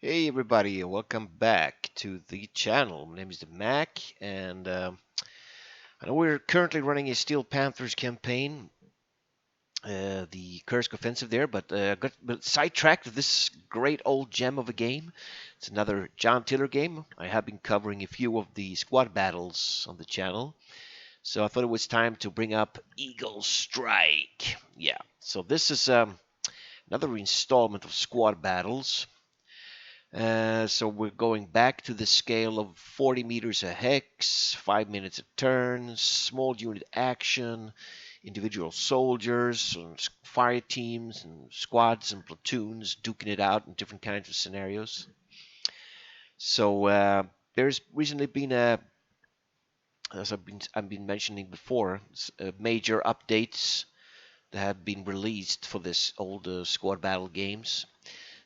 Hey everybody, welcome back to the channel. My name is the Mac, and I know we're currently running a Steel Panthers campaign, the Kursk offensive there, but got sidetracked with this great old gem of a game. It's another John Tiller game. I have been covering a few of the squad battles on the channel, so I thought it was time to bring up Eagle Strike. Yeah, so this is another installment of squad battles. So we're going back to the scale of 40 meters a hex, 5 minutes a turn, small unit action, individual soldiers, and fire teams, and squads and platoons duking it out in different kinds of scenarios. So there's recently been as I've been mentioning before, major updates that have been released for this old squad battle games.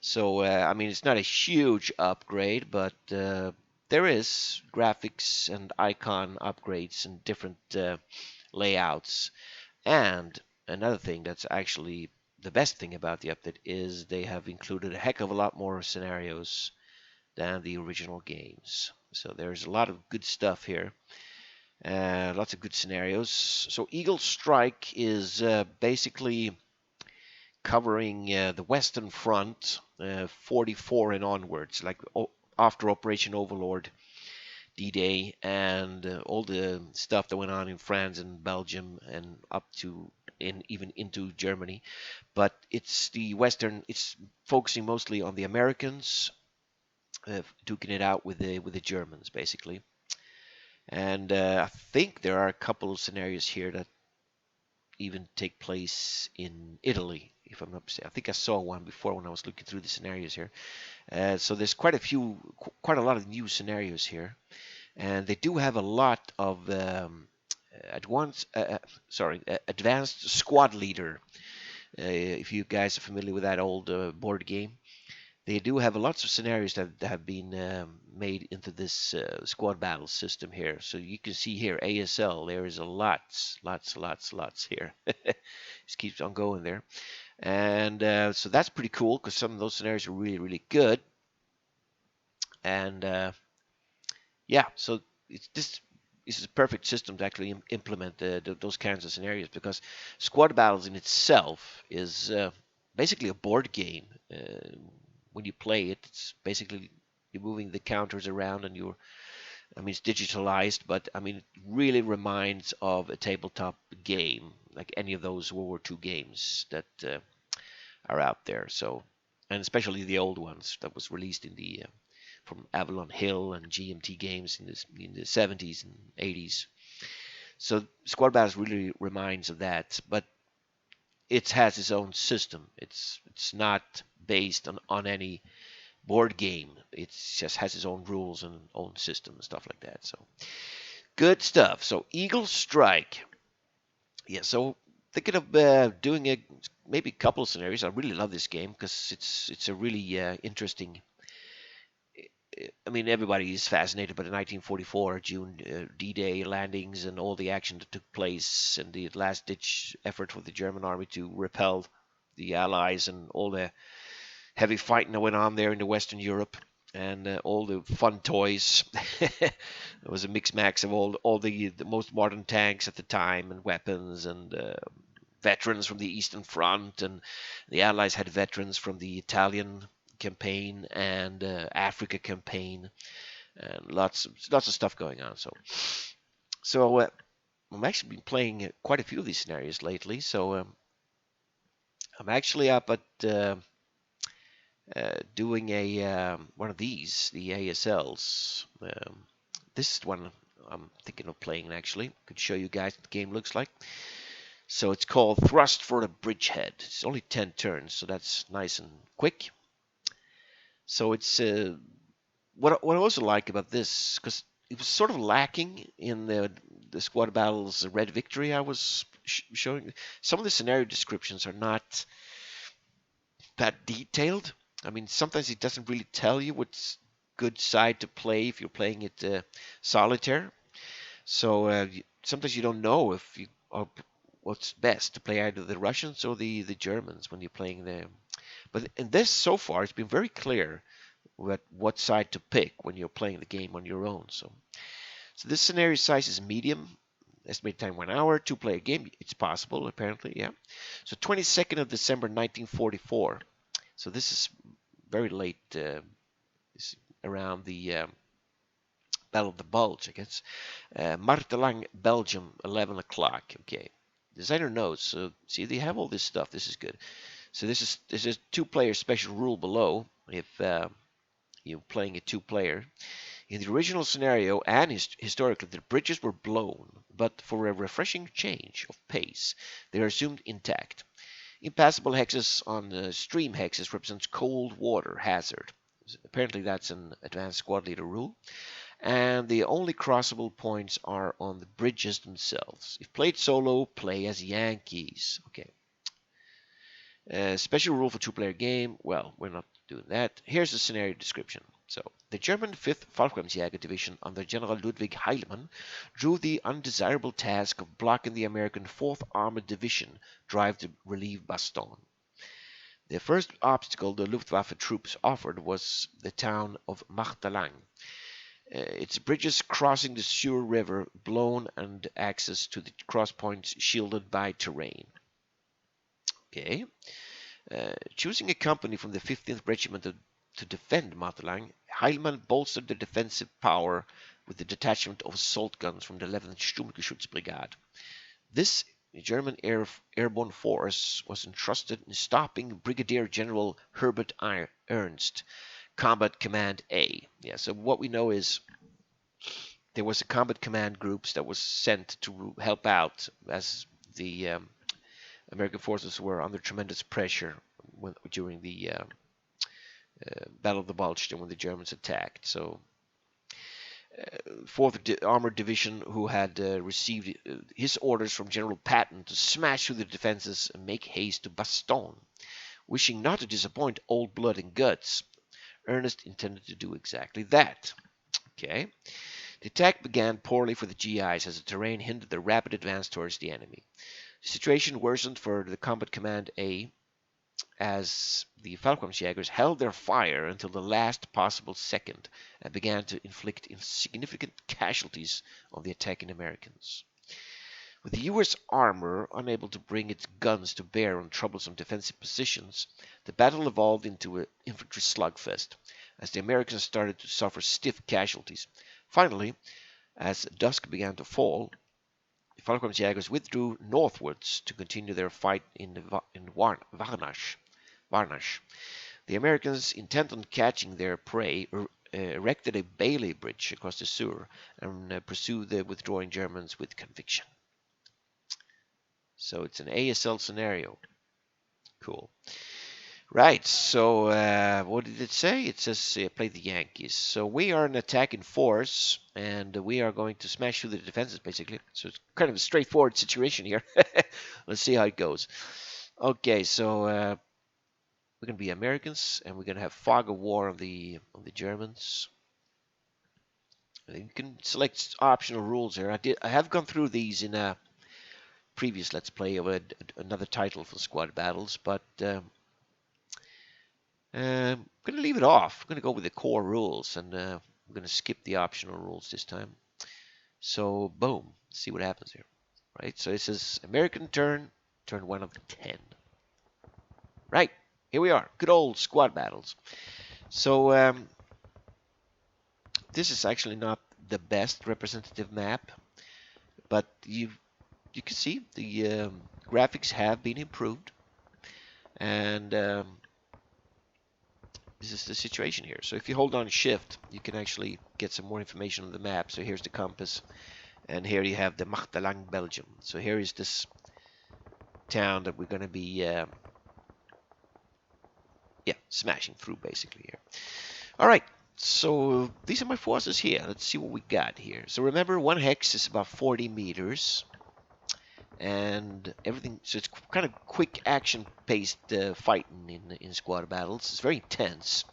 So, I mean, it's not a huge upgrade, but there is graphics and icon upgrades and different layouts. And another thing that's actually the best thing about the update is they have included a heck of a lot more scenarios than the original games. So there's a lot of good stuff here. Lots of good scenarios. So Eagle Strike is basically covering the Western Front, 44 and onwards, like after Operation Overlord, D-Day, and all the stuff that went on in France and Belgium and up to even into Germany. But it's the Western. It's focusing mostly on the Americans, duking it out with the Germans, basically. And I think there are a couple of scenarios here that even take place in Italy, if I'm not mistaken. I think I saw one before when I was looking through the scenarios here. So there's quite a lot of new scenarios here, and they do have a lot of advanced squad leader. If you guys are familiar with that old board game, they do have lots of scenarios that have been made into this squad battle system here. So you can see here ASL. There is a lots here. Just keeps on going there, and so that's pretty cool because some of those scenarios are really good. And yeah, so this is a perfect system to actually implement those kinds of scenarios because squad battles in itself is basically a board game. When you play it, it's basically you're moving the counters around and I mean, it's digitalized, but I mean, it really reminds of a tabletop game, like any of those World War II games that are out there. So, and especially the old ones that was released in the from Avalon Hill and GMT games in the 70s and 80s. So Squad Battles really reminds of that, but it has its own system. It's not based on any board game. It just has its own rules and own system and stuff like that. So good stuff. So Eagle Strike. Yeah. So thinking of doing maybe a couple of scenarios. I really love this game because it's a really interesting. I mean, everybody is fascinated by the 1944 June D-Day landings and all the action that took place and the last-ditch effort for the German army to repel the Allies and all the heavy fighting that went on there in the Western Europe and all the fun toys. It was a mix max of all the most modern tanks at the time and weapons and veterans from the Eastern Front, and the Allies had veterans from the Italian campaign and Africa campaign, and lots of stuff going on. So I'm actually been playing quite a few of these scenarios lately. So I'm actually up at doing a one of these, the ASLs. This is one I'm thinking of playing actually. Could show you guys what the game looks like. So it's called Thrust for the Bridgehead. It's only 10 turns, so that's nice and quick. So it's what I also like about this, because it was sort of lacking in the squad battles Red Victory I was showing. Some of the scenario descriptions are not that detailed. I mean, sometimes it doesn't really tell you what's good side to play if you're playing it solitaire. So sometimes you don't know if you are what's best to play either the Russians or the Germans when you're playing them. But in this so far, it's been very clear what side to pick when you're playing the game on your own. So this scenario size is medium. Estimated time 1 hour. Two-player game. It's possible, apparently. Yeah. So 22nd of December 1944. So this is very late. This around the Battle of the Bulge, I guess. Martelang, Belgium, 11 o'clock. Okay. Designer notes. So see, they have all this stuff. This is good. So this is two-player special rule below. If you're playing a two-player. In the original scenario and historically, the bridges were blown, but for a refreshing change of pace, they are assumed intact. Impassable hexes on stream hexes represents cold water hazard. Apparently, that's an advanced squad leader rule. And the only crossable points are on the bridges themselves. If played solo, play as Yankees. Okay. Special rule for two-player game. Well, we're not doing that. Here's the scenario description. So, the German 5th Fallschirmjäger Division under General Ludwig Heilmann drew the undesirable task of blocking the American 4th Armored Division drive to relieve Bastogne. The first obstacle the Luftwaffe troops offered was the town of Martelang. Its bridges crossing the Sur River blown and access to the cross points shielded by terrain. Okay. Choosing a company from the 15th Regiment to defend Martelang, Heilmann bolstered the defensive power with the detachment of assault guns from the 11th Sturmgeschützbrigade. This German airborne force was entrusted in stopping Brigadier General Herbert Ernst, Combat Command A. Yeah, so what we know is there was a combat command groups that was sent to help out as the American forces were under tremendous pressure during the Battle of the Bulge when the Germans attacked. So, 4th Armored Division, who had received his orders from General Patton to smash through the defenses and make haste to Bastogne. Wishing not to disappoint Old Blood and Guts, Ernest intended to do exactly that. Okay. The attack began poorly for the GIs as the terrain hindered the rapid advance towards the enemy. The situation worsened for the Combat Command A as the Fallschirmjägers held their fire until the last possible second and began to inflict significant casualties on the attacking Americans. With the U.S. armor unable to bring its guns to bear on troublesome defensive positions, the battle evolved into an infantry slugfest as the Americans started to suffer stiff casualties. Finally, as dusk began to fall, the Fallschirmjägers withdrew northwards to continue their fight in Varnash. The Americans, intent on catching their prey, erected a Bailey Bridge across the Sur and pursued the withdrawing Germans with conviction. So it's an ASL scenario. Cool. Right, so what did it say? It says play the Yankees. So we are an attacking force, and we are going to smash through the defenses, basically. So it's kind of a straightforward situation here. Let's see how it goes. Okay, so we're going to be Americans, and we're going to have fog of war on the Germans. And you can select optional rules here. I have gone through these in a previous Let's Play of another title for squad battles, but I'm going to leave it off. I'm going to go with the core rules, and I'm going to skip the optional rules this time. So, boom. Let's see what happens here. Right, so it says American turn 1 of 10. Right, here we are. Good old squad battles. So, this is actually not the best representative map, but you can see the graphics have been improved, and this is the situation here. So if you hold on Shift, you can actually get some more information on the map. So here's the compass, and here you have the Martelang, Belgium. So here is this town that we're going to be smashing through basically here. All right, so these are my forces here. Let's see what we got here. So remember, one hex is about 40 meters, and everything. So it's kind of quick action-paced fighting in squad battles. It's very intense.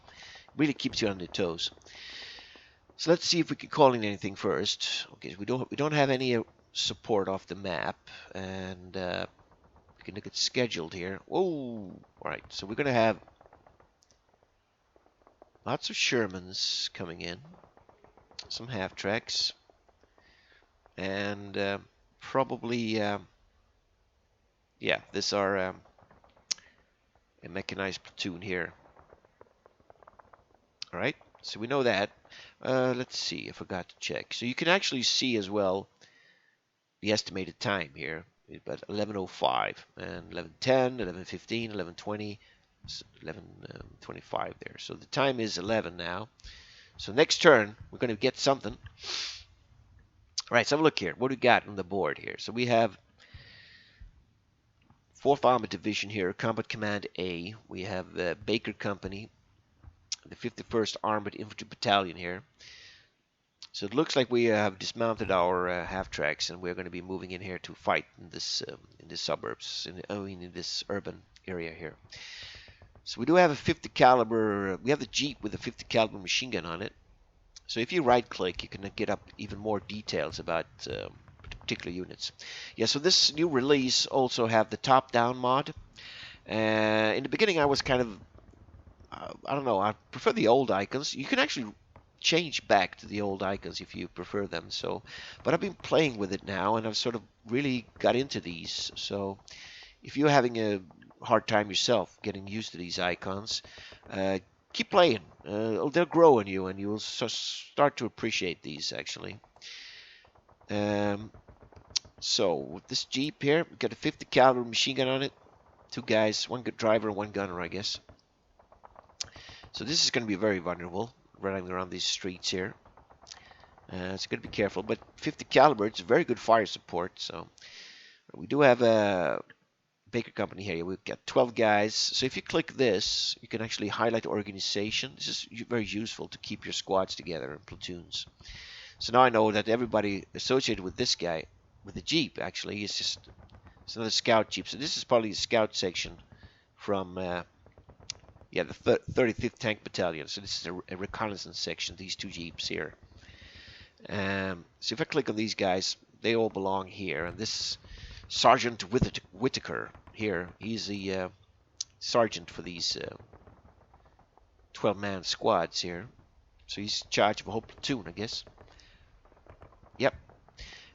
Really keeps you on your toes. So let's see if we can call in anything first. Okay, we don't have any support off the map, and we can look at scheduled here. Whoa! All right, so we're gonna have. Lots of Shermans coming in, some half tracks, and probably, yeah, this are a mechanized platoon here. All right, so we know that. Let's see, I forgot to check. So you can actually see as well the estimated time here, about 11:05 and 11:10, 11:15, 11:20, 11:25 there. So the time is 11 now. So next turn, we're going to get something. All right, so have a look here. What do we got on the board here? So we have 4th Armored Division here, Combat Command A. We have Baker Company, the 51st Armored Infantry Battalion here. So it looks like we have dismounted our half tracks, and we're going to be moving in here to fight in this suburbs, in this urban area here. So we do have a 50 caliber. We have the Jeep with a 50 caliber machine gun on it. So if you right-click, you can get up even more details about particular units. Yeah. So this new release also have the top-down mod. In the beginning, I was kind of I don't know. I prefer the old icons. You can actually change back to the old icons if you prefer them. So, but I've been playing with it now, and I've sort of really got into these. So, if you're having a hard time yourself getting used to these icons, keep playing. They'll grow on you, and you'll start to appreciate these actually. So with this Jeep here, we've got a 50 caliber machine gun on it. 2 guys, 1 driver, 1 gunner, I guess. So this is going to be very vulnerable running around these streets here. So got to be careful. But 50 caliber, it's very good fire support. So we do have a Baker Company here. We've got 12 guys. So if you click this, you can actually highlight organization. This is very useful to keep your squads together in platoons. So now I know that everybody associated with this guy, with the Jeep, actually, is just it's another scout Jeep. So this is probably the scout section from yeah, the 35th Tank Battalion. So this is a reconnaissance section, these 2 Jeeps here. So if I click on these guys, they all belong here. And this Sergeant Whitaker here, he's the sergeant for these 12-man squads here. So he's in charge of a whole platoon, I guess. Yep.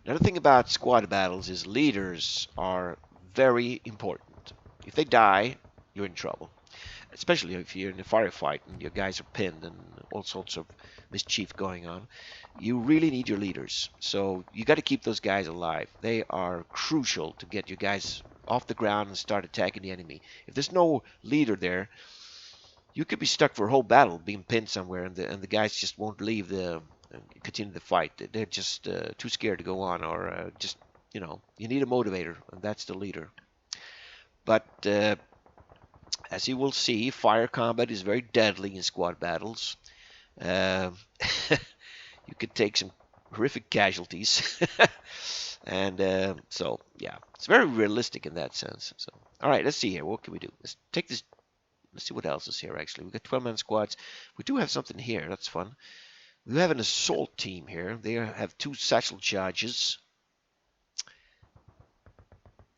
Another thing about squad battles is leaders are very important. If they die, you're in trouble. Especially if you're in a firefight and your guys are pinned and all sorts of mischief going on. You really need your leaders. So you got to keep those guys alive. They are crucial to get your guys off the ground and start attacking the enemy. If there's no leader there, you could be stuck for a whole battle being pinned somewhere, and the guys just won't leave the continue the fight. They're just too scared to go on, or just you need a motivator, and that's the leader. But as you will see, fire combat is very deadly in squad battles. You could take some horrific casualties. And so, yeah, it's very realistic in that sense. So, all right, let's see here. What can we do? Let's take this. Let's see what else is here, actually. We've got 12-man squads. We do have something here. That's fun. We have an assault team here. They have 2 satchel charges.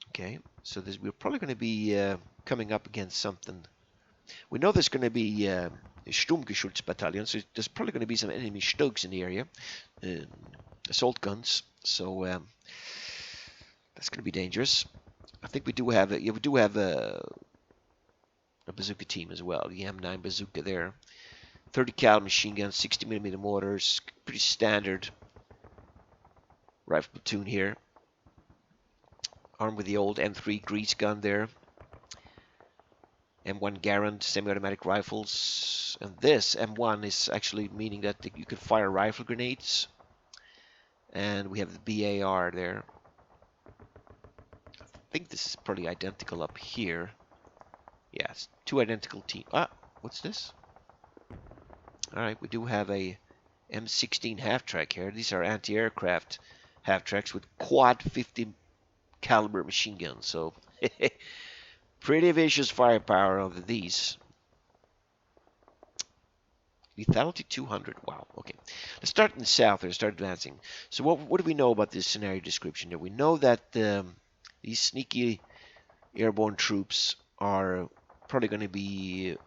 Okay, so we're probably going to be coming up against something. We know there's going to be a Sturmgeschütz battalion, so there's probably going to be some enemy Stugs in the area, assault guns. So that's going to be dangerous. I think we do have a bazooka team as well. The M9 bazooka there, 30 cal machine gun, 60 millimeter mortars, pretty standard rifle platoon here. Armed with the old M3 grease gun there. M1 Garand semi-automatic rifles. And this M1 is actually meaning that you can fire rifle grenades. And we have the BAR there. I think this is probably identical up here. Yes, 2 identical teams. Ah, what's this? Alright, we do have a M16 half-track here. These are anti-aircraft half-tracks with quad 50 caliber machine guns. So, pretty vicious firepower over these. Lethality 200. Wow. Okay. Let's start in the south here. Start advancing. So what do we know about this scenario description here? We know that these sneaky airborne troops are probably going to be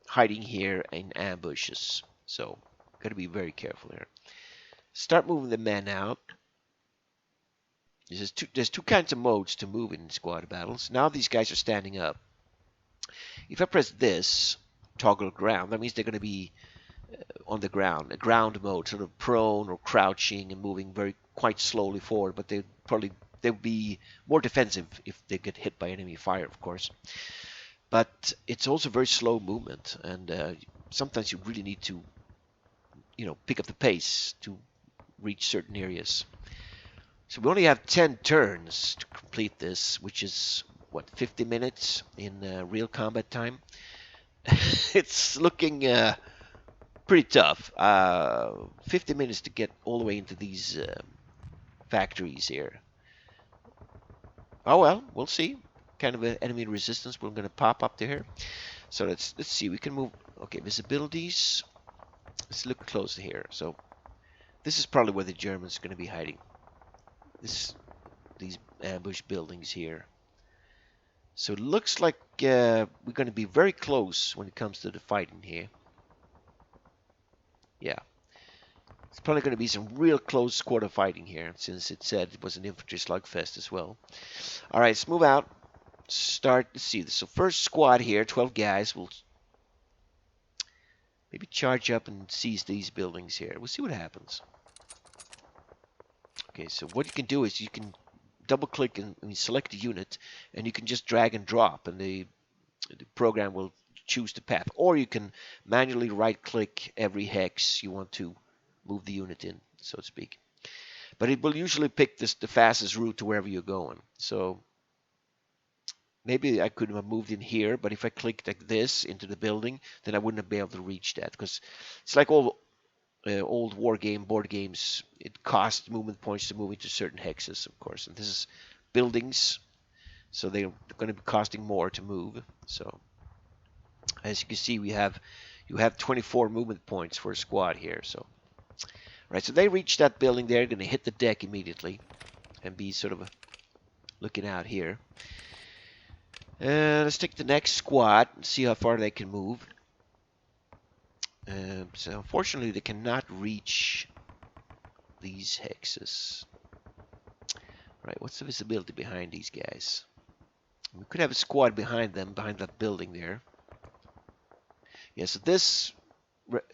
hiding here in ambushes. So, got to be very careful here. Start moving the men out. There's two kinds of modes to move in squad battles. Now these guys are standing up. If I press this, toggle ground, that means they're going to be on the ground, a ground mode, sort of prone or crouching and moving very quite slowly forward, but they'll be more defensive if they get hit by enemy fire, of course. But it's also very slow movement, and sometimes you really need to, pick up the pace to reach certain areas. So we only have 10 turns to complete this, which is what 50 minutes in real combat time. It's looking pretty tough. 50 minutes to get all the way into these factories here. Oh well, we'll see. Kind of an enemy resistance we're going to pop up there. So let's see. We can move. Okay, visibilities. Let's look closer here. So this is probably where the Germans are going to be hiding. These ambush buildings here. So it looks like we're going to be very close when it comes to the fighting here. Yeah. It's probably going to be some real close quarter fighting here, since it said it was an infantry slugfest as well. All right, let's move out. Start to see this. So first squad here, 12 guys. We'll maybe charge up and seize these buildings here. We'll see what happens. Okay, so what you can do is you can double click and select a unit, and you can just drag and drop, and the program will choose the path. Or you can manually right click every hex you want to move the unit in, so to speak. But it will usually pick the fastest route to wherever you're going. So maybe I could have moved in here, but if I clicked like this into the building, then I wouldn't be able to reach that, because it's like all old war game board games. It costs movement points to move into certain hexes, of course. And this is buildings, so they're going to be costing more to move. So as you can see, you have 24 movement points for a squad here. So right, so they reach that building. They're going to hit the deck immediately and be sort of looking out here. Let's take the next squad and see how far they can move. So unfortunately, they cannot reach these hexes. Right, what's the visibility behind these guys? We could have a squad behind them, behind that building there. Yeah, so this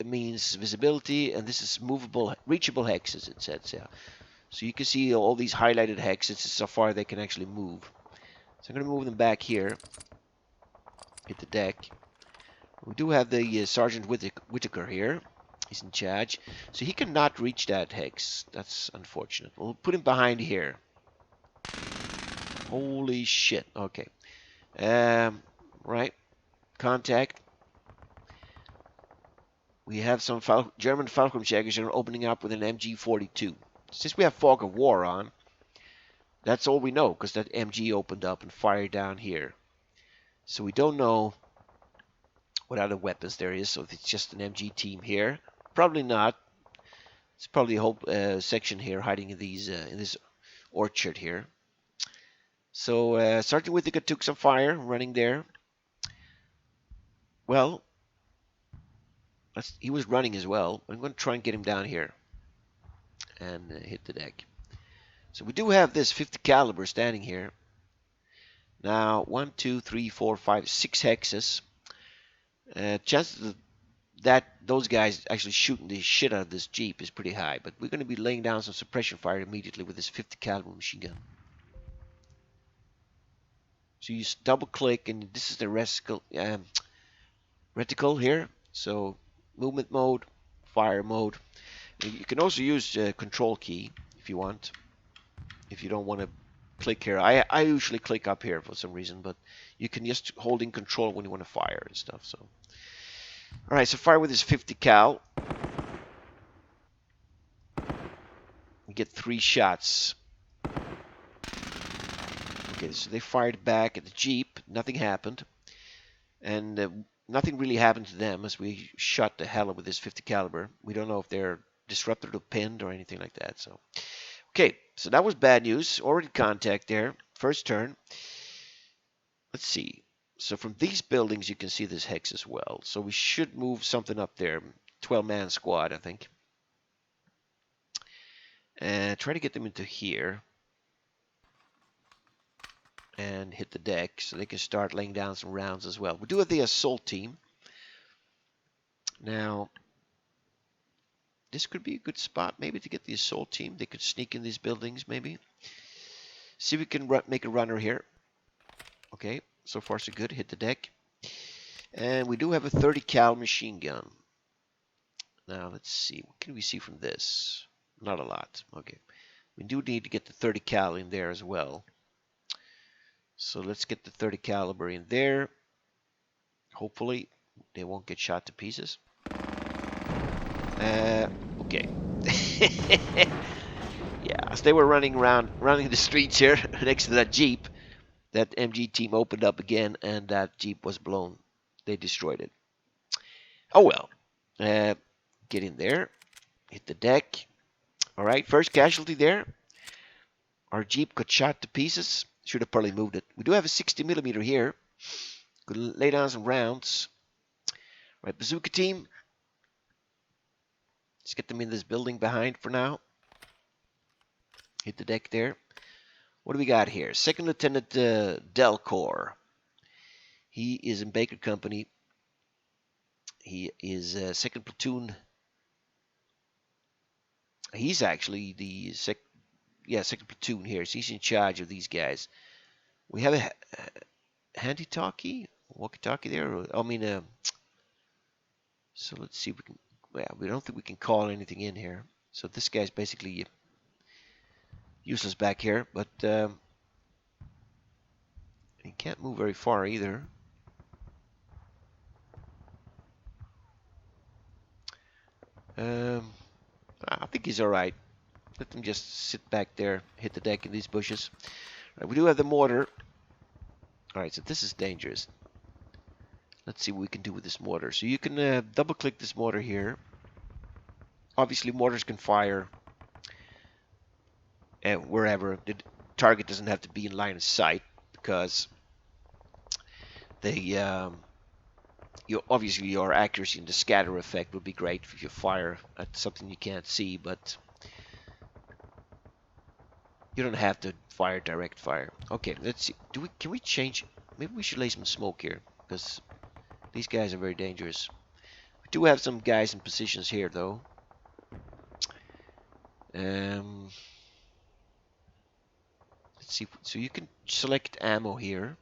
means visibility, and this is movable, reachable hexes, it says, yeah. So you can see all these highlighted hexes, so far they can actually move. So I'm going to move them back here, hit the deck. We do have the Sergeant Whitaker here. He's in charge. So he cannot reach that hex. That's unfortunate. We'll put him behind here. Holy shit. Okay. Right. Contact. We have some German Falkenjägers that are opening up with an MG42. Since we have Fog of War on, that's all we know, because that MG opened up and fired down here. So we don't know what other weapons there is, so if it's just an MG team here. Probably not. It's probably a whole section here hiding in these in this orchard here. So Sergeant Whittaker took some fire running there. Well, he was running as well. I'm going to try and get him down here and hit the deck. So we do have this 50 caliber standing here. Now 1, 2, 3, 4, 5, 6 hexes. Chances that those guys actually shooting the shit out of this Jeep is pretty high, but we're going to be laying down some suppression fire immediately with this 50 caliber machine gun. So you just double click, and this is the reticle here. So movement mode, fire mode. You can also use control key if you want. If you don't want to click here, I usually click up here for some reason, but you can just hold in control when you want to fire and stuff. So, all right, so fire with this 50 cal. We get 3 shots. Okay, so they fired back at the Jeep. Nothing happened. And nothing really happened to them as we shot the hell out with this 50 caliber. We don't know if they're disrupted or pinned or anything like that. So, okay, so that was bad news. Already contact there. First turn. Let's see. So from these buildings, you can see this hex as well. So we should move something up there. 12-man squad, I think. And try to get them into here. And hit the deck so they can start laying down some rounds as well. We do have the assault team. Now, this could be a good spot maybe to get the assault team. They could sneak in these buildings maybe. See if we can make a runner here. Okay, so far so good. Hit the deck. And we do have a 30 cal machine gun. Now let's see. What can we see from this? Not a lot. Okay. We do need to get the 30 cal in there as well. So let's get the 30 caliber in there. Hopefully they won't get shot to pieces. Okay. Yeah, as they were running the streets here next to that Jeep, that MG team opened up again, and that Jeep was blown. They destroyed it. Oh well. Get in there. Hit the deck. All right, first casualty there. Our Jeep got shot to pieces. Should have probably moved it. We do have a 60 millimeter here. Could lay down some rounds. All right, bazooka team. Let's get them in this building behind for now. Hit the deck there. What do we got here? Second Lieutenant Delcor. He is in Baker Company. He is second platoon. He's actually the second platoon here. So he's in charge of these guys. We have a handy-talkie, walkie-talkie there. I mean, so let's see if we can. Well, we don't think we can call anything in here. So this guy's basically useless back here, but he can't move very far either. I think he's all right. Let them just sit back there, hit the deck in these bushes. All right, we do have the mortar. All right, so this is dangerous. Let's see what we can do with this mortar. So you can double-click this mortar here. Obviously, mortars can fire wherever. The target doesn't have to be in line of sight because they, obviously your accuracy and the scatter effect would be great if you fire at something you can't see, but you don't have to fire direct fire. Okay, let's see. Can we change? Maybe we should lay some smoke here because these guys are very dangerous. We do have some guys in positions here though. Let's see. So you can select ammo here.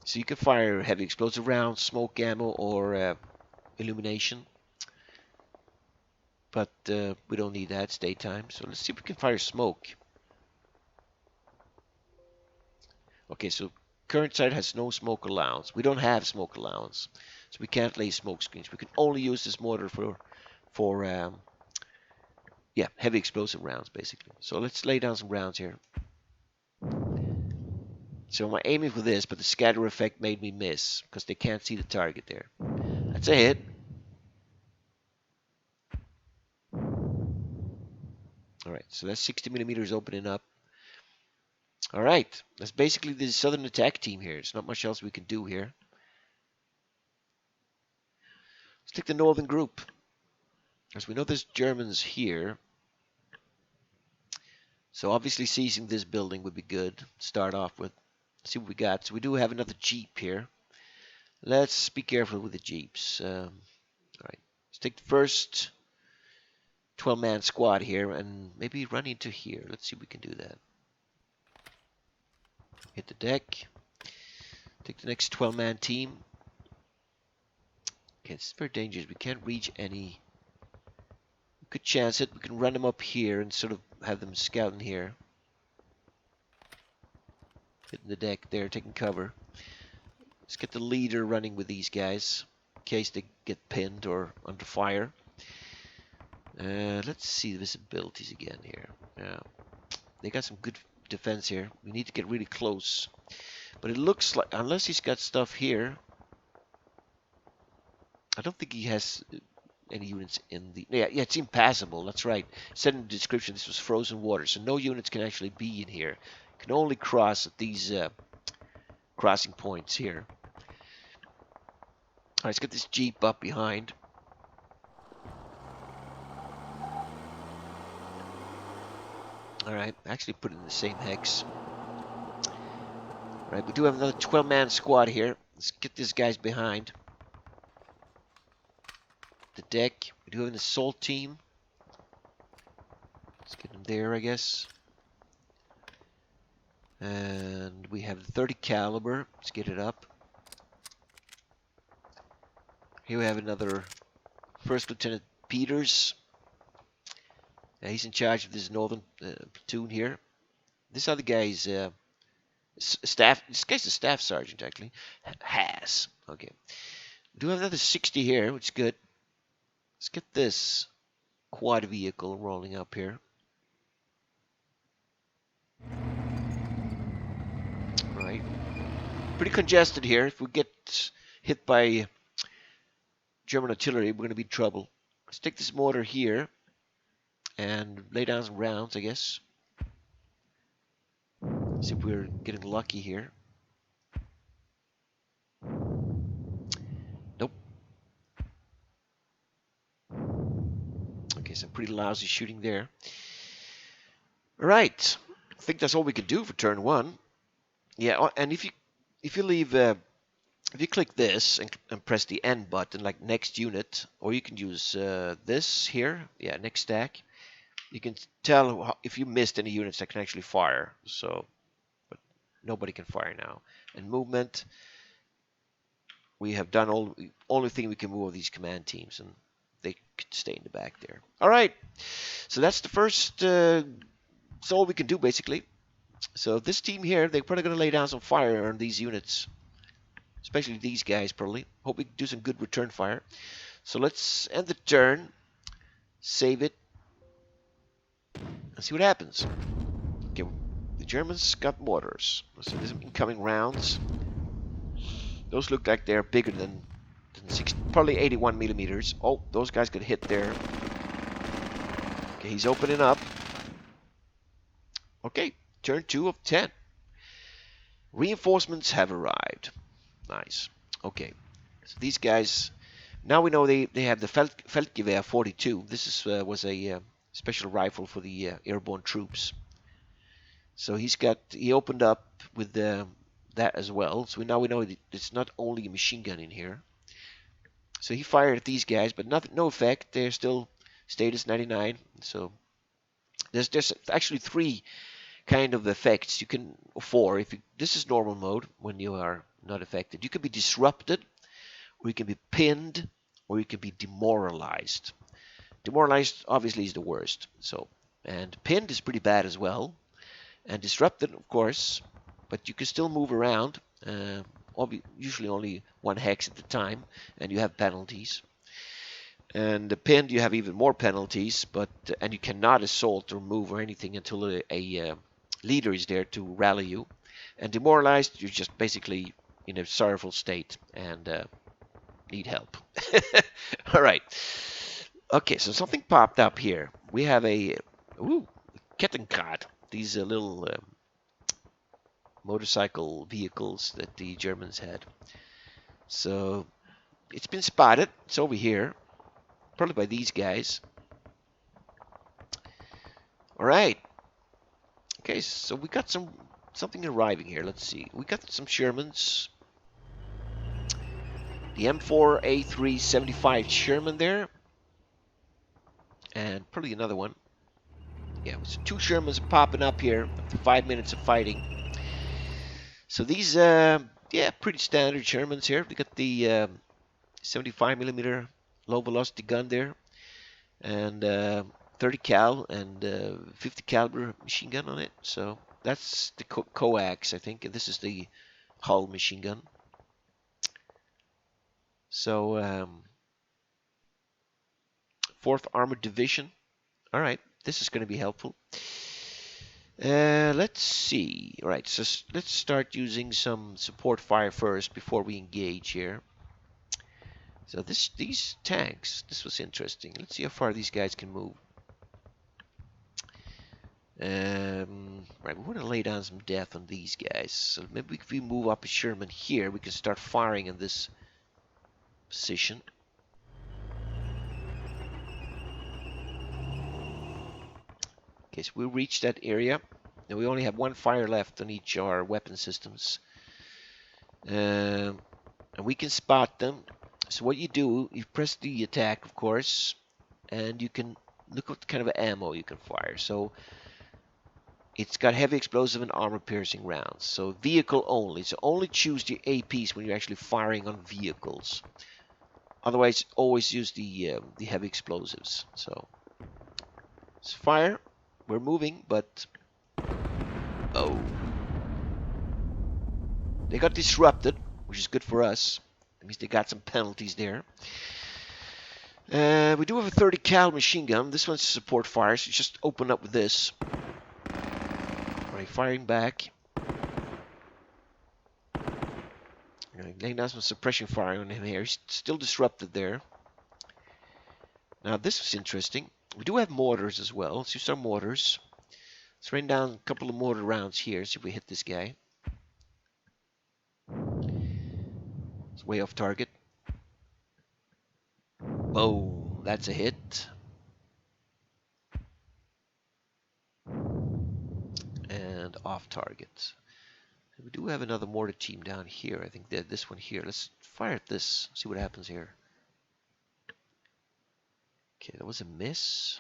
So you can fire heavy explosive rounds, smoke ammo, or illumination. But we don't need that. It's daytime. So let's see if we can fire smoke. Okay, so current site has no smoke allowance. We don't have smoke allowance. So we can't lay smoke screens. We can only use this mortar for heavy explosive rounds, basically. So let's lay down some rounds here. So I'm aiming for this, but the scatter effect made me miss because they can't see the target there. That's a hit. All right, so that's 60 millimeters opening up. All right, that's basically the Southern attack team here. There's not much else we can do here. Let's take the Northern group. As we know there's Germans here. So obviously seizing this building would be good to start off with. Let's see what we got. So we do have another Jeep here. Let's be careful with the Jeeps. All right, let's take the first 12-man squad here and maybe run into here. Let's see if we can do that. Hit the deck. Take the next 12-man team. Okay, it's very dangerous. We can't reach any. We could chance it. We can run them up here and sort of have them scouting here. Hitting the deck there, taking cover. Let's get the leader running with these guys in case they get pinned or under fire. Let's see the visibilities again here. Yeah, they got some good defense here. We need to get really close. But it looks like, unless he's got stuff here, I don't think he has any units in the... Yeah, it's impassable. That's right. It said in the description this was frozen water, so no units can actually be in here. Can only cross at these crossing points here. All right, let's get this Jeep up behind. All right, actually put it in the same hex. All right, we do have another 12-man squad here. Let's get these guys behind the deck. We do have an assault team. Let's get them there, I guess. And we have the 30 caliber. Let's get it up. Here we have another First Lieutenant Peters. He's in charge of this northern platoon here. This other guy's staff. This guy's a staff sergeant, actually. Has. Okay. We do have another 60 here, which is good. Let's get this quad vehicle rolling up here. Right. Pretty congested here. If we get hit by German artillery, we're going to be in trouble. Let's take this mortar here and lay down some rounds, I guess. See if we're getting lucky here. Nope. Okay, some pretty lousy shooting there. All right. I think that's all we can do for turn one. Yeah, and if you leave if you click this and press the N button, like next unit, or you can use this here, yeah, next stack, you can tell if you missed any units that can actually fire. So, but nobody can fire now. And movement, we have done only thing we can move are these command teams, and they could stay in the back there. All right, so that's the first. That's all we can do basically. So this team here, they're probably going to lay down some fire on these units. Especially these guys, probably. Hope we can do some good return fire. So let's end the turn. Save it. And see what happens. Okay, the Germans got mortars. So there's some incoming rounds. Those look like they're bigger than 60, probably 81 millimeters. Oh, those guys got hit there. Okay, he's opening up. Okay, turn 2 of 10. Reinforcements have arrived. Nice. Okay, so these guys, now we know they have the Feldgewehr 42. This was a special rifle for the airborne troops. So he opened up with that as well. So now we know it's not only a machine gun in here. So he fired at these guys, but no effect. They're still status 99. So there's actually 3 kind of effects you can, 4 if you, this is normal mode when you are not affected. You can be disrupted, or you can be pinned, or you can be demoralized. Demoralized obviously is the worst. So, and pinned is pretty bad as well, and disrupted of course, but you can still move around. Usually only 1 hex at a time, and you have penalties. And the pinned, you have even more penalties, but and you cannot assault or move or anything until a leader is there to rally you. And demoralized, you're just basically in a sorrowful state and need help. All right. Okay, so something popped up here. We have a Kettenkrad. These little motorcycle vehicles that the Germans had. So it's been spotted. It's over here. Probably by these guys. All right. Okay, so we got something arriving here. Let's see. We got some Shermans. The M4A3 75 Sherman there. And probably another one. Yeah, so 2 Shermans popping up here after 5 minutes of fighting. So these, yeah, pretty standard Shermans here. We got the 75 millimeter low velocity gun there. And 30 cal and 50 caliber machine gun on it. So that's the coax, I think. And this is the hull machine gun. So 4th Armored Division. All right, this is going to be helpful. Let's see. All right, so let's start using some support fire first before we engage here. So these tanks, this was interesting. Let's see how far these guys can move. Right, we want to lay down some death on these guys. So maybe if we move up a Sherman here, we can start firing in this position. Okay, so we reached that area. And we only have one fire left on each of our weapon systems. And we can spot them. So what you do, you press the attack, of course, and you can look what kind of ammo you can fire. So it's got heavy explosive and armor-piercing rounds. So vehicle only. So only choose the APs when you're actually firing on vehicles. Otherwise, always use the heavy explosives. So let's fire. We're moving, but oh, they got disrupted, which is good for us. That means they got some penalties there. We do have a 30 cal machine gun. This one's support fire, so just open up with this. Alright, firing back. Laying down some suppression fire on him here. He's still disrupted there. Now this is interesting. We do have mortars as well. Let's use our mortars. Let's rain down a couple of mortar rounds here. See if we hit this guy. It's way off target. Oh, that's a hit. And off target. We do have another mortar team down here. I think this one here. Let's fire at this. See what happens here. Okay, that was a miss.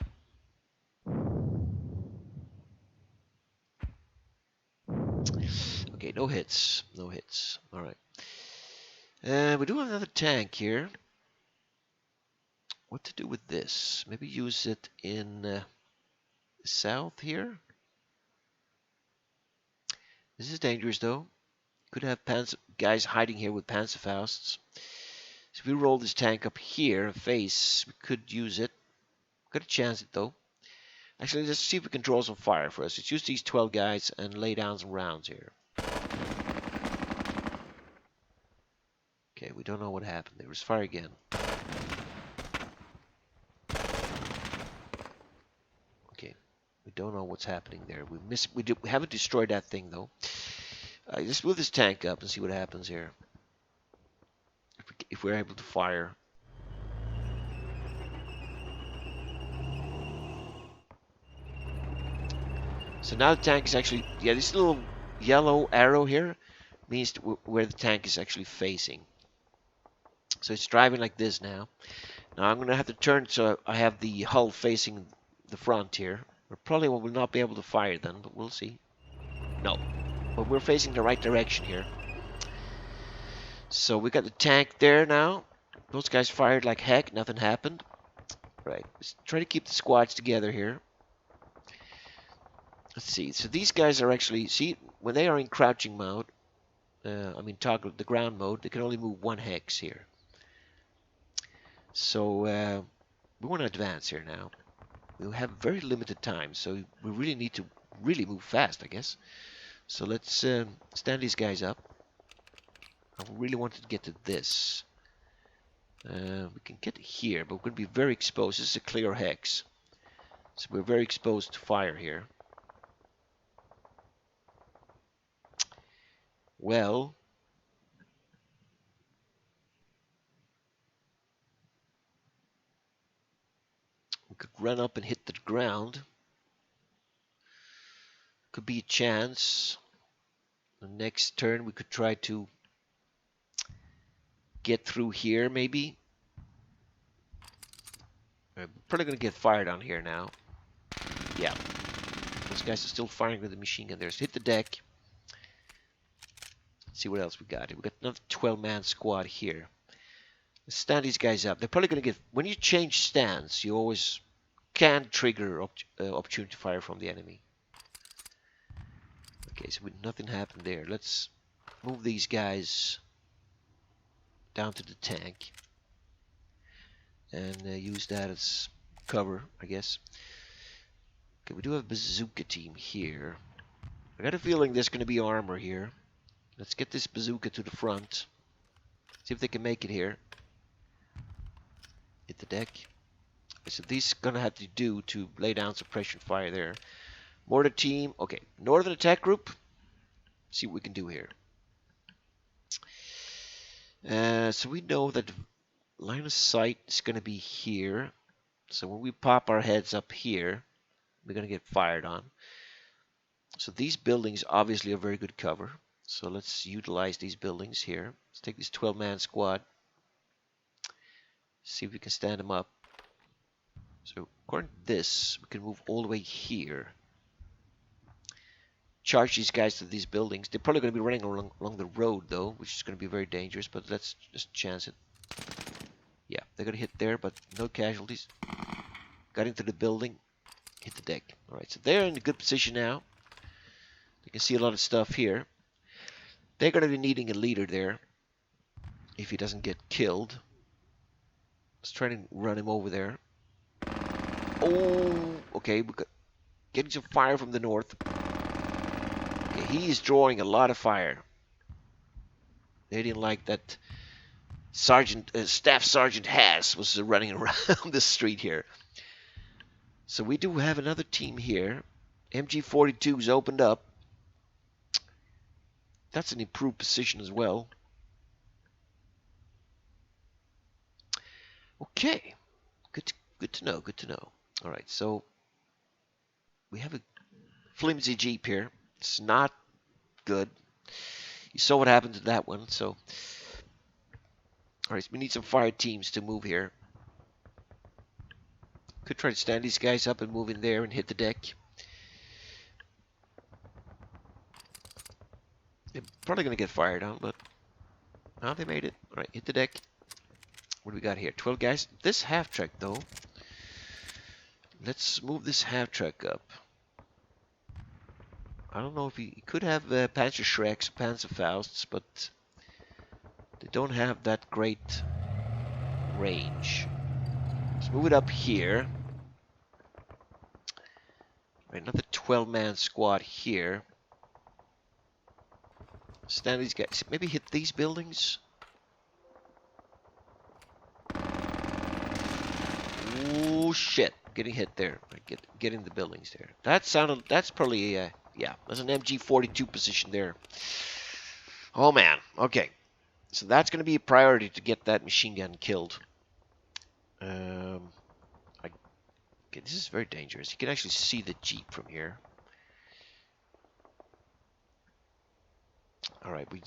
Okay, no hits. No hits. All right. We do have another tank here. What to do with this? Maybe use it in the south here. This is dangerous though. Could have guys hiding here with Panzerfausts. So if we roll this tank up here, face, we could use it. Got to chance it though. Actually, let's see if we can draw some fire for us. Let's use these 12 guys and lay down some rounds here. Okay, we don't know what happened. There was fire again. Okay, we don't know what's happening there. We haven't destroyed that thing though. Let's move this tank up and see what happens here. If we're able to fire. So now the tank is actually, yeah, this little yellow arrow here means where the tank is actually facing. So it's driving like this now. Now I'm going to have to turn so I have the hull facing the front here. We probably will not be able to fire then, but we'll see. No, but we're facing the right direction here. So we got the tank there now. Those guys fired like heck, nothing happened. Right, let's try to keep the squads together here. Let's see, so these guys are actually, see, when they are in crouching mode, toggle the ground mode, they can only move one hex here. So we want to advance here now. We have very limited time, so we really need to really move fast, I guess. So let's stand these guys up. I really wanted to get to this. We can get here, but we're going to be very exposed. This is a clear hex. So we're very exposed to fire here. Well, we could run up and hit the ground. Could be a chance. The next turn we could try to get through here maybe. We're probably going to get fired on here now. Yeah. Those guys are still firing with the machine gun there. So hit the deck. Let's see what else we got. We got another 12-man squad here. Let's stand these guys up. They're probably going to get... When you change stance, you always can trigger opportunity fire from the enemy. Okay, so nothing happened there. Let's move these guys down to the tank. And use that as cover, I guess. Okay, we do have a bazooka team here. I got a feeling there's going to be armor here. Let's get this bazooka to the front. See if they can make it here. Hit the deck. So these gonna have to do to lay down suppression fire there. Mortar team. Okay, Northern Attack Group. See what we can do here. So we know that line of sight is going to be here. So when we pop our heads up here, we're going to get fired on. So these buildings obviously are very good cover. So let's utilize these buildings here. Let's take this 12-man squad. See if we can stand them up. So according to this, we can move all the way here. Charge these guys to these buildings. They're probably going to be running along the road though, which is going to be very dangerous, but let's just chance it. Yeah, they're going to hit there, but no casualties. Got into the building, hit the deck. Alright, so they're in a good position now. You can see a lot of stuff here. They're going to be needing a leader there if he doesn't get killed. Let's try to run him over there. Oh, okay, we got getting some fire from the north. Okay, he is drawing a lot of fire. They didn't like that Staff Sergeant Haas was running around the street here. So we do have another team here. MG42's opened up. That's an improved position as well. Okay, good to know. Good to know. All right, so we have a flimsy Jeep here. It's not good. You saw what happened to that one. So, all right, so we need some fire teams to move here. Could try to stand these guys up and move in there and hit the deck. They're probably going to get fired on, but no, they made it. All right, hit the deck. What do we got here? 12 guys. This half track, though. Let's move this half track up. I don't know if he could have Panzer Shreks, Panzer Fausts, but they don't have that great range. Let's move it up here. Right, another 12-man squad here. Stand these guys. Maybe hit these buildings. Oh shit! Getting hit there. Right, get in the buildings there. That sounded. That's probably yeah. That's an MG42 position there. Oh man. Okay. So that's going to be a priority to get that machine gun killed. Okay, this is very dangerous. You can actually see the Jeep from here. All right, we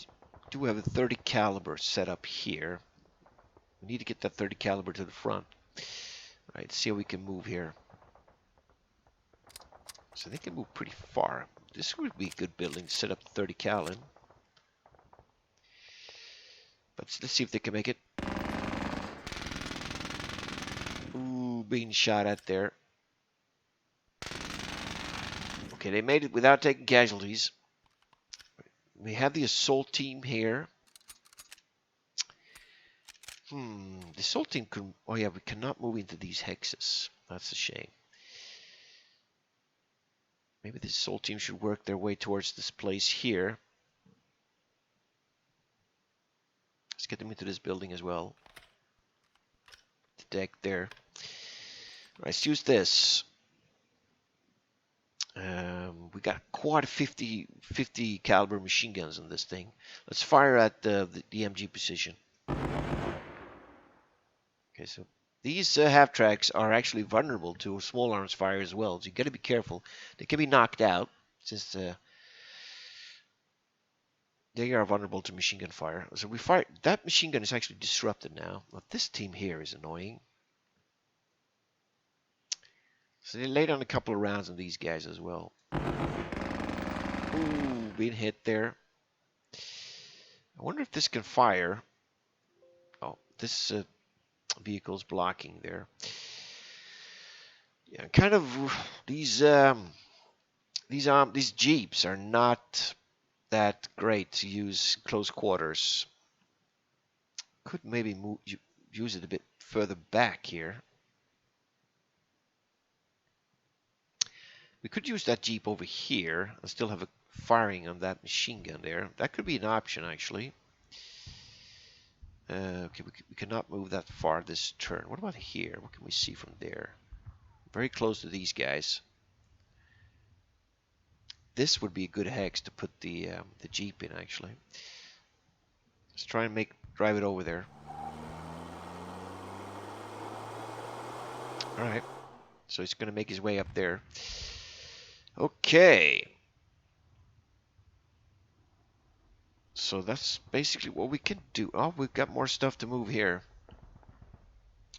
do have a 30 caliber set up here. We need to get that 30 caliber to the front. All right, see how we can move here. So they can move pretty far. This would be a good building to set up 30 cal in. But let's see if they can make it. Ooh, being shot at there. Okay, they made it without taking casualties. We have the assault team here. The assault team could... Oh yeah, we cannot move into these hexes. That's a shame. Maybe the assault team should work their way towards this place here. Let's get them into this building as well. The deck there. Let's use this. We got quad 50 caliber machine guns on this thing. Let's fire at the MG position. Okay, so these half tracks are actually vulnerable to small arms fire as well. So you got to be careful. They can be knocked out since they are vulnerable to machine gun fire. So we fire. That machine gun is actually disrupted now. But this team here is annoying. So they laid on a couple of rounds on these guys as well. Ooh, being hit there. I wonder if this can fire. Oh, this vehicle's blocking there. Yeah, kind of these Jeeps are not that great to use close quarters. Could maybe use it a bit further back here. We could use that Jeep over here and still have a firing on that machine gun there. That could be an option, actually. Okay, we cannot move that far this turn. What about here? What can we see from there? Very close to these guys. this would be a good hex to put the Jeep in, actually. Let's try and drive it over there. All right. So he's going to make his way up there. Okay. So that's basically what we can do. Oh, we've got more stuff to move here.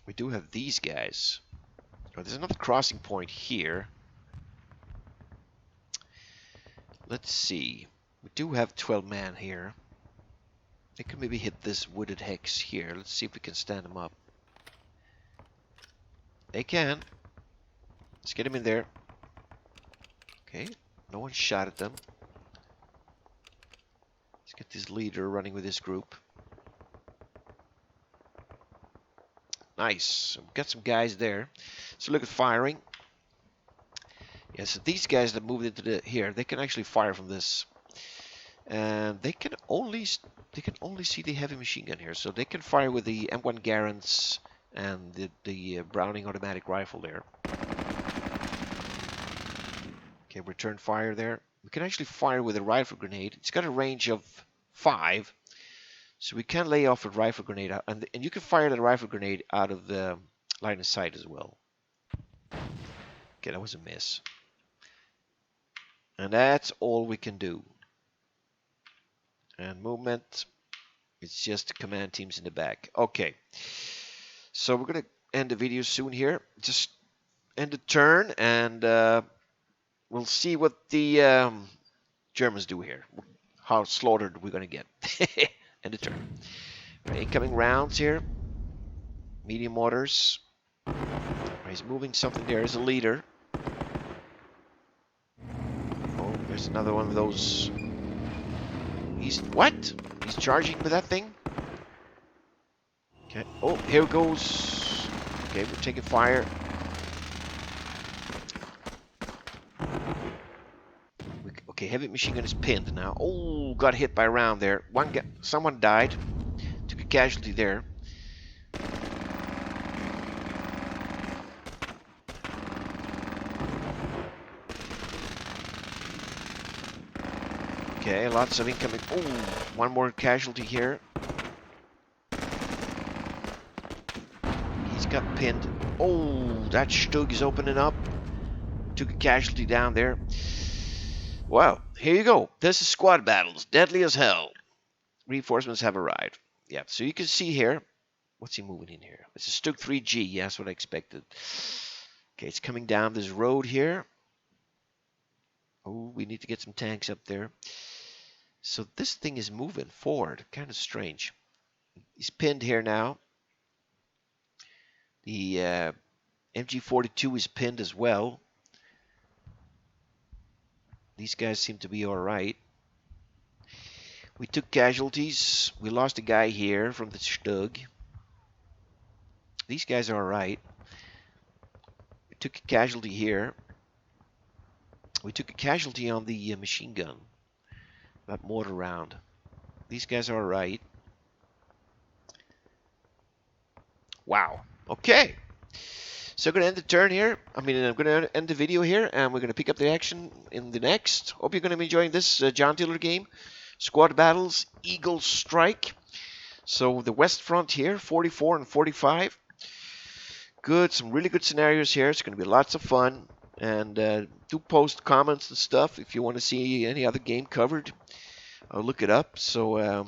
We do have these guys. Oh, there's another crossing point here. Let's see. We do have 12 man here. They could maybe hit this wooded hex here. Let's see if we can stand them up. They can. Let's get them in there. Okay. No one shot at them. Let's get this leader running with this group. Nice. We've got some guys there. So look at firing. Yeah, so these guys that moved into here, they can actually fire from this. And they can only see the heavy machine gun here. So they can fire with the M1 Garands and the Browning automatic rifle there. Okay, return fire there. We can actually fire with a rifle grenade. It's got a range of 5. So we can lay off a rifle grenade out, and you can fire the rifle grenade out of the line of sight as well. Okay, that was a miss. And that's all we can do. And movement, it's just command teams in the back. Okay, so we're gonna end the video soon here. Just end the turn, and we'll see what the Germans do here. How slaughtered we're gonna get. End the turn. Incoming rounds here. Medium mortars. He's moving something there as a leader. Oh, there's another one of those. What? He's charging with that thing? Okay. Oh, here goes. Okay, we're taking fire. Okay, heavy machine gun is pinned now. Oh, got hit by a round there. Someone died. Took a casualty there. Okay, lots of incoming. Oh, one more casualty here. He's got pinned. Oh, that Stug is opening up. Took a casualty down there. Wow, here you go. This is squad battles. Deadly as hell. Reinforcements have arrived. Yeah, so you can see here. What's he moving in here? It's a Stug 3G. Yeah, that's what I expected. Okay, it's coming down this road here. Oh, we need to get some tanks up there. So this thing is moving forward. Kind of strange. He's pinned here now. The MG42 is pinned as well. These guys seem to be alright. We took casualties. We lost a guy here from the Stug. These guys are alright. We took a casualty here. We took a casualty on the machine gun. That mortar round. These guys are alright. Wow. Okay. So I'm going to end the turn here. I'm going to end the video here, and we're going to pick up the action in the next. Hope you're going to be enjoying this John Tiller game. Squad battles, Eagle Strike. So the West Front here, 44 and 45. Good, some really good scenarios here. It's going to be lots of fun. And do post comments and stuff if you want to see any other game covered. I'll look it up. So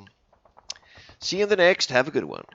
see you in the next. Have a good one.